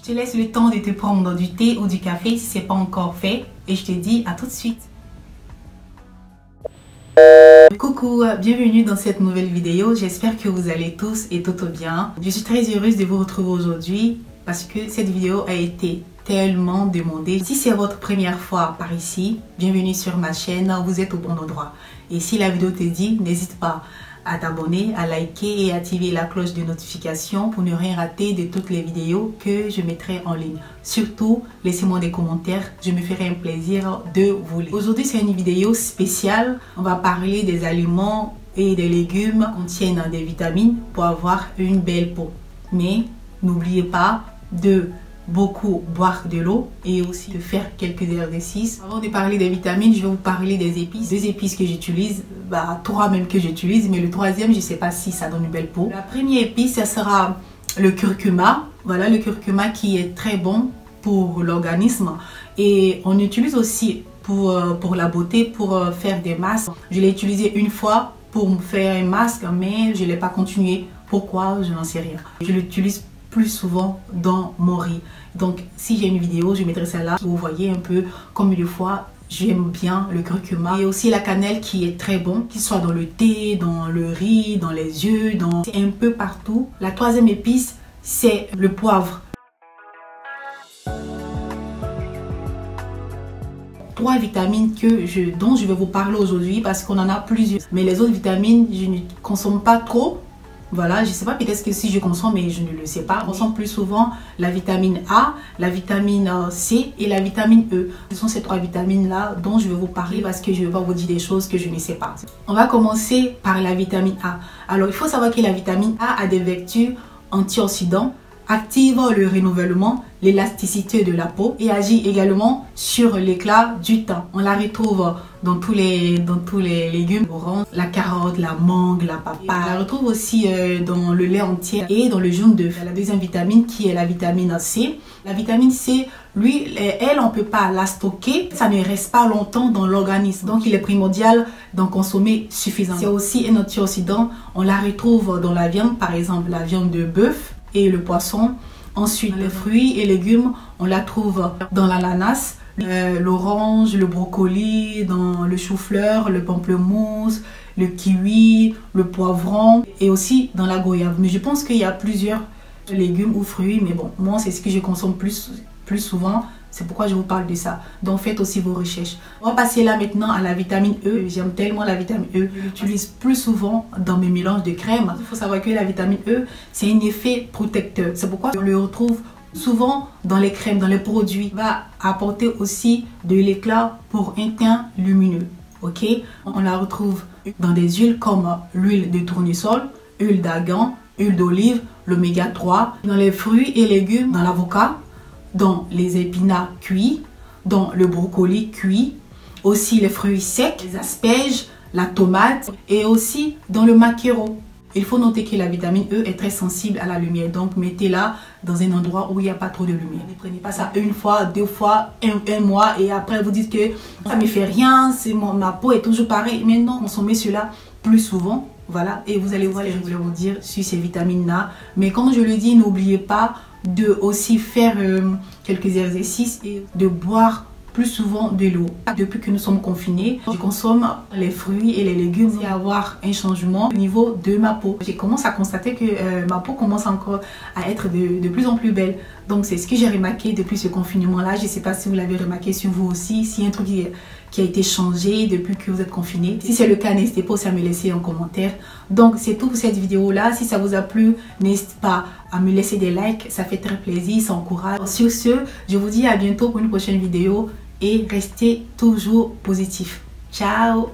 Je te laisse le temps de te prendre du thé ou du café si ce n'est pas encore fait. Et je te dis à tout de suite. Coucou, bienvenue dans cette nouvelle vidéo. J'espère que vous allez tous et toutes bien. Je suis très heureuse de vous retrouver aujourd'hui parce que cette vidéo a été tellement demandée. Si c'est votre première fois par ici, bienvenue sur ma chaîne, vous êtes au bon endroit. Et si la vidéo te dit, n'hésite pas à t'abonner, à liker et activer la cloche de notification pour ne rien rater de toutes les vidéos que je mettrai en ligne. Surtout, laissez-moi des commentaires, je me ferai un plaisir de vous lire. Aujourd'hui, c'est une vidéo spéciale. On va parler des aliments et des légumes qui contiennent des vitamines pour avoir une belle peau. Mais n'oubliez pas de beaucoup boire de l'eau et aussi de faire quelques exercices. Avant de parler des vitamines, je vais vous parler des épices. Deux épices que j'utilise, trois même que j'utilise, mais le troisième, je ne sais pas si ça donne une belle peau. La première épice, ça sera le curcuma. Voilà, le curcuma qui est très bon pour l'organisme et on utilise aussi pour la beauté, pour faire des masques. Je l'ai utilisé une fois pour me faire un masque, mais je ne l'ai pas continué. Pourquoi? Je n'en sais rien. Je l'utilise plus souvent dans mon riz. Donc si j'ai une vidéo, je mettrai ça là. Vous voyez un peu comme une fois, j'aime bien le curcuma. Et aussi la cannelle qui est très bon, qu'il soit dans le thé, dans le riz, dans les œufs, c'est un peu partout. La troisième épice, c'est le poivre. Trois vitamines dont je vais vous parler aujourd'hui parce qu'on en a plusieurs. Mais les autres vitamines, je ne consomme pas trop. Voilà, je ne sais pas, peut-être que si je consomme, mais je ne le sais pas. On consomme plus souvent la vitamine A, la vitamine C et la vitamine E. Ce sont ces trois vitamines-là dont je vais vous parler parce que je vais pas vous dire des choses que je ne sais pas. On va commencer par la vitamine A. Alors, il faut savoir que la vitamine A a des vertus antioxydantes, active le renouvellement, l'élasticité de la peau et agit également sur l'éclat du teint. On la retrouve dans tous les légumes, orange, la carotte, la mangue, la papaye. On la retrouve aussi dans le lait entier et dans le jaune d'œuf. La deuxième vitamine qui est la vitamine C. La vitamine C, lui, elle, on ne peut pas la stocker. Ça ne reste pas longtemps dans l'organisme. Donc, il est primordial d'en consommer suffisamment. C'est aussi un antioxydant. On la retrouve dans la viande, par exemple la viande de bœuf et le poisson. Ensuite, les fruits et légumes, on la trouve dans l'ananas, l'orange, le brocoli, dans le chou-fleur, le pamplemousse, le kiwi, le poivron et aussi dans la goyave. Mais je pense qu'il y a plusieurs légumes ou fruits, mais bon, moi c'est ce que je consomme plus souvent. C'est pourquoi je vous parle de ça. Donc faites aussi vos recherches. On va passer là maintenant à la vitamine E. J'aime tellement la vitamine E. Je l'utilise plus souvent dans mes mélanges de crème. Il faut savoir que la vitamine E, c'est un effet protecteur. C'est pourquoi on le retrouve souvent dans les crèmes, dans les produits. Il va apporter aussi de l'éclat pour un teint lumineux. Ok? On la retrouve dans des huiles comme l'huile de tournesol, huile d'argan, huile d'olive, l'oméga 3, dans les fruits et légumes, dans l'avocat, dans les épinards cuits, dans le brocoli cuit, aussi les fruits secs, les asperges, la tomate et aussi dans le maquereau. Il faut noter que la vitamine E est très sensible à la lumière, donc mettez-la dans un endroit où il n'y a pas trop de lumière. Ne prenez pas ça une fois, deux fois, un mois et après vous dites que ça ne me fait rien, ma peau est toujours pareille. Mais non, consommez cela plus souvent. Voilà, et vous allez voir ce que je voulais vous dire sur ces vitamines-là. Mais comme je le dis, n'oubliez pas de aussi faire quelques exercices et de boire plus souvent de l'eau. Depuis que nous sommes confinés, je consomme les fruits et les légumes et avoir un changement au niveau de ma peau. J'ai commencé à constater que ma peau commence encore à être de plus en plus belle. Donc c'est ce que j'ai remarqué depuis ce confinement-là. Je ne sais pas si vous l'avez remarqué sur vous aussi, s'il y a un truc qui a été changé depuis que vous êtes confiné. Si c'est le cas, n'hésitez pas aussi à me laisser en commentaire. Donc c'est tout pour cette vidéo-là. Si ça vous a plu, n'hésitez pas à me laisser des likes. Ça fait très plaisir, ça encourage. Sur ce, je vous dis à bientôt pour une prochaine vidéo et restez toujours positif. Ciao!